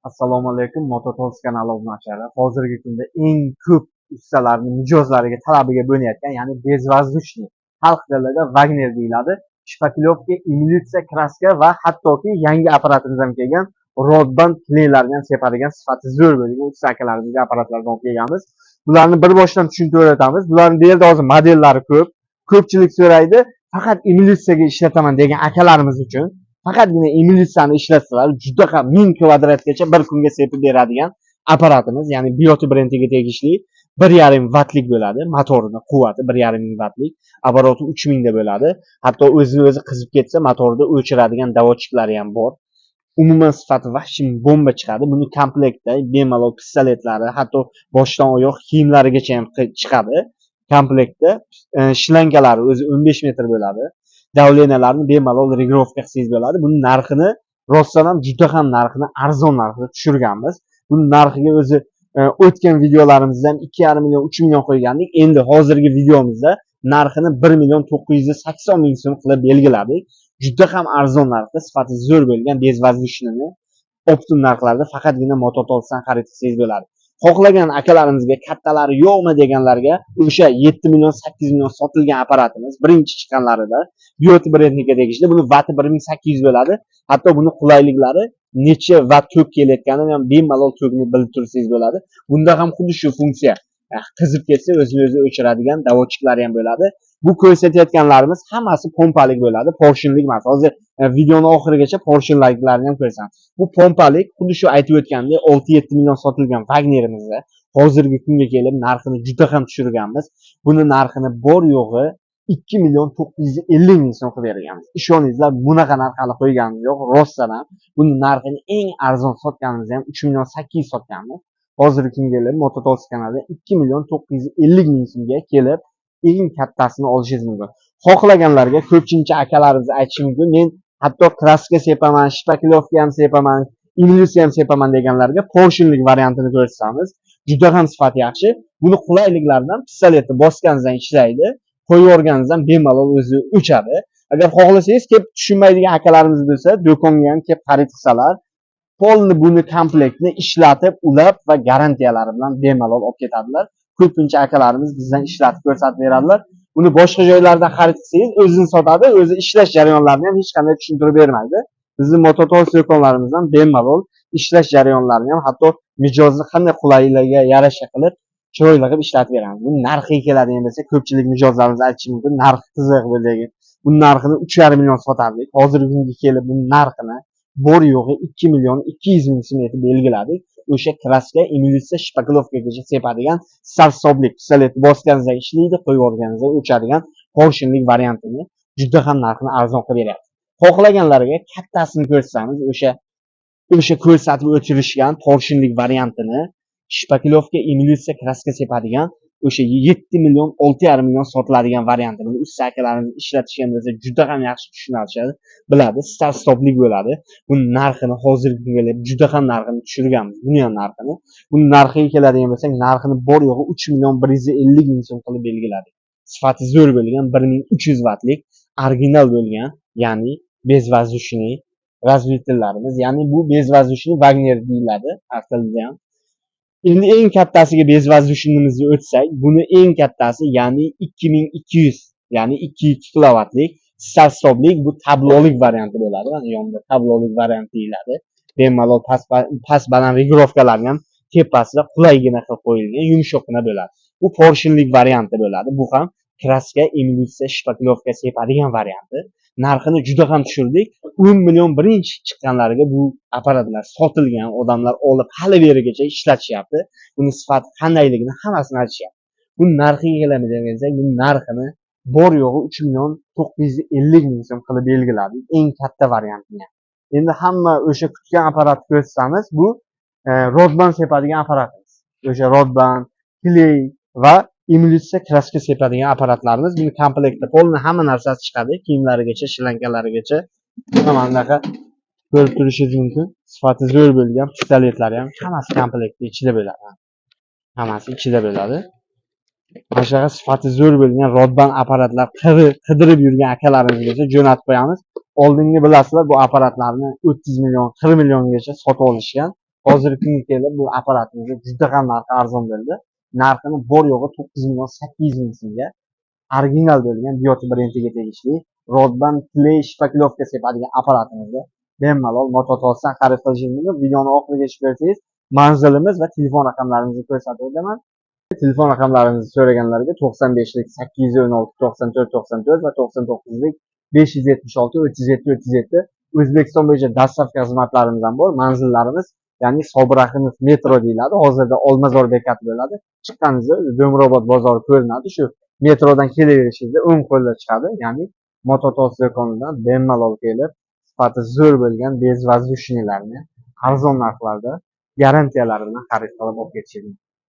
Assalomu alaykum, Mototoz kanali obunachilar. Hozirgi kunda eng ko'p ustalarning mijozlariga talabiga bo'layotgan, ya'ni bezvazdushniy, xalq tilida Wagner deyiladi. Shpakilovka, emulsiya, kraska va hattoki yangi apparatimiz ham kelgan. Rodband kleylarni ham sepadigan sifati zo'r bo'lgan usta akalarimizga apparatlardan olib kelganmiz. Bularni bir boshdan tushuntirib o'tamiz. Bularning deyildi hozir modellari ko'p. Ko'pchilik so'raydi, faqat emulsiyaga ishlataman degan akalarimiz uchun faqatgina emulsiyani ishlatsalar juda ham 1000 kvadratgacha bir kunga sepib beradigan apparatimiz, ya'ni Bioti brendiga tegishli 1,5 vattlik bo'ladi. Motorini quvvati 1,5 vattlik, обороти 3000 da bo'ladi. Hatto o'zi qizib ketsa motorda o'chiradigan davochiklari ham bor. Umuman sifati vahshiy bomba chiqadi. Buni komplektda bemalol pistoletlari, hatto boshdan oyoq kiyimlarigacha ham chiqadi. Komplektda shlankalari o'zi 15 metr bo'ladi. Davleniyalarni bemalol regulovka qilsangiz bo'ladi. Buni narxini rostdan ham juda ham narxini arzon narxda tushirganmiz. Buni narxiga o'zi o'tgan videolarimizda ham 2,5 million, 3 million qo'ygandik. Endi hozirgi videomizda narxini 1,980 ming so'm qilib belgiladik. Juda ham arzon narxda, sifati zo'r bo'lgan bezvazdushni optim narxlarda faqatgina Mototolsdan xarid qilsangiz bo'ladi. Xohlagan akalarimizga kattalari yo'qmi deganlarga o'sha 7 million, 8 million sotilgan apparatimiz birinchi chiqqanlarida Bioti brendiga tegishli. Buni vati 1800 bo'ladi. Hatto buni qulayliklari necha vat tok kelayotganini ham bemalol tokni bilib tursangiz bo'ladi. Bunda ham xuddi shu funksiya, qizib ketsa o'zini o'zi o'chiradigan davochiklari ham bo'ladi. Bu ko'rsatayotganlarimiz hammasi pompalik bo'ladi, porshinlik emas. Hozir videoni oxirigacha porshinliklarni ham ko'rsangiz. Bu pompalik, xuddi shu aytib o'tgandek 6-7 million sotilgan Wagnerimizni hozirgi kunga kelib narxini juda ham tushirganmiz. Buni narxini bor yo'g'i 2 million 950 ming so'm qilib berganmiz. Ishoningizlar, bunaqa narx hali qo'yganimiz yo'q. Rostdan ham buni narxini eng arzon sotganimizda ham 3 million 800 sotganmiz. Hozirgi kunga kelib Mototoz kanalida 2 million 950 ming so'mga kelib eng kattasini olishingiz mumkin. Xohlaganlarga ko'pchilik akalarimiz aytishi mumkin, men hatto kraska sepaman, shpakilovka ham sepaman, emulsiya ham sepaman deganlarga porshinlik variantini ko'rsatamiz. Juda ham sifati yaxshi. Buni qulayliklaridan pistoletni bosganingizdan ishlaydi, qo'yib yuborganingizdan bemalol o'zi o'chadi. Agar xohlasangiz kelib tushunmaydigan akalarimiz bo'lsa, do'konga ham kelib xarid qilsalar, polni buni komplektni ishlatib, ulab va garantiyalari bilan bemalol olib ketadilar. Ko'pincha akalarimiz bizdan ishlatib ko'rsatib beradilar. Buni boshqa joylardan xarid qilsangiz o'zini sotadi, o'zi ishlash jarayonlarini ham hech qanday tushuntirib bermaydi. Bizning Mototoz do'konlarimizdan bemalol ishlash jarayonlarini ham, hatto mijozni qanday qulayligiga yarasha qilib chiroyli qilib ishlatib beramiz. Buni narxiga keladigan bo'lsa, ko'pchilik mijozlarimiz aytishi mumkin, narxi qiziq bo'ladi. Buni narxini 3,5 million sotardik. Hozirgi kunga kelib buni narxini bor yo'g'i 2 million 200 ming so'm etib belgiladik. O'sha kraska, emulsiya, shpakilovkagacha sepadigan sarsoblik, pistoletni bosganingizda ishlaydi, qo'yib yuborganingizda o'chadigan porshinlik variantini juda ham narxini arzon qilib beryapti. Xohlaganlarga kattasini ko'rsatamiz, o'sha ko'rsatib o'tirishgan porshinlik variantini shpakilovka, emulsiya, kraska sepadigan o'sha 7 million 6,5 million sotiladigan variantini usta akalarimiz ishlatishgan bo'lsa juda ham yaxshi tushunadi, biladi, start stoplik bo'ladi. Buni narxini hozirgi kunga juda ham narxini tushirganmiz. Buni ham narxini. Buni narxiga keladigan bo'lsak, narxini bor yo'g'i 3 million 150 ming so'm qilib belgiladik. Sifati zo'r bo'lgan 1300 vattlik original bo'lgan, ya'ni bezvazdushniy razveditellarimiz, ya'ni bu bezvazdushniy Wagner deyiladi aslida ham. Endi eng kattasiga bezvazdushniymizga o'tsak, buni eng kattasi, ya'ni 2200, ya'ni 2 kilovatlik start stoplik, bu tablolik varianti bo'ladi. Mana yonida tablolik varianti deyiladi. Bemalol past baland regulovkalarni ham tepasida qulaygina qilib qo'yilgan, yumshoqqina bo'ladi. Bu porshinlik varianti bo'ladi. Bu ham kraska, emulsiya, shpakilovka sepadigan varianti. Narxini juda ham tushirdik. 10 million birinchi chiqqanlariga bu apparatlar sotilgan, odamlar olib hali berigacha ishlatishyapti. Buni sifati qandayligini hammasini aytishyapti. Bu narxiga keladigan bo'lsak, bu narxini bor yo'g'i 3 million 950 ming so'm qilib belgiladik, eng katta variantini. Endi hamma o'sha kutgan apparatni ko'rsatamiz. Bu rodband sepadigan apparatimiz. O'sha rodband, kley va emulsiya, kraska sepadigan apparatlarimiz. Buni komplektda polni hamma narsasi chiqadi, kiyimlarigacha, shlankalarigacha. Mana bunaqa ko'rib turishingiz mumkin. Sifati zo'r bo'lgan pistoletlari ham hammasi komplektda ichida bo'ladi. Hammasi ichida bo'ladi. Mana shunaqa sifati zo'r bo'lgan rodband apparatlar qidirib yurgan akalarimizga jo'natib qo'yamiz. Oldingi bilasizlar, bu apparatlarni 30 million, 40 milliongacha sotib olishgan. hozirgi kunga kelib bu apparatimiz juda ham narxi arzon bo'ldi. Narxini bor yo'g'i 9 million 800 ming so'mga original bo'lgan Bioto brendiga tegishli Rodman Play shpakilovka sepadigan apparatimizni bemalol Mototosdan xarid qilishingiz mumkin. Videoni oxiriga yetib bersangiz manzilimiz va telefon raqamlarimizni ko'rsatib o'taman. Telefon raqamlarimizni so'raganlarga 95lik 816 94 94 va 99lik 576 37 37 O'zbekiston bo'yicha dastlabki xizmatlarimiz ham bor. Manzillarimiz ya'ni Sobir Rahimov metro deyiladi. Hozirda Olmazor bekati bo'ladi. Chiqqaningizda Do'murobod bozori ko'rinadi. Shu metrodan kelaverishingizda o'ng qo'lda chiqadi. Ya'ni Mototos do'konidan bemalol kelib, sifati zo'r bo'lgan bez va zushnilarni arzon narxlarda garantiyalar bilan xarid qilib olib ketishingiz mumkin.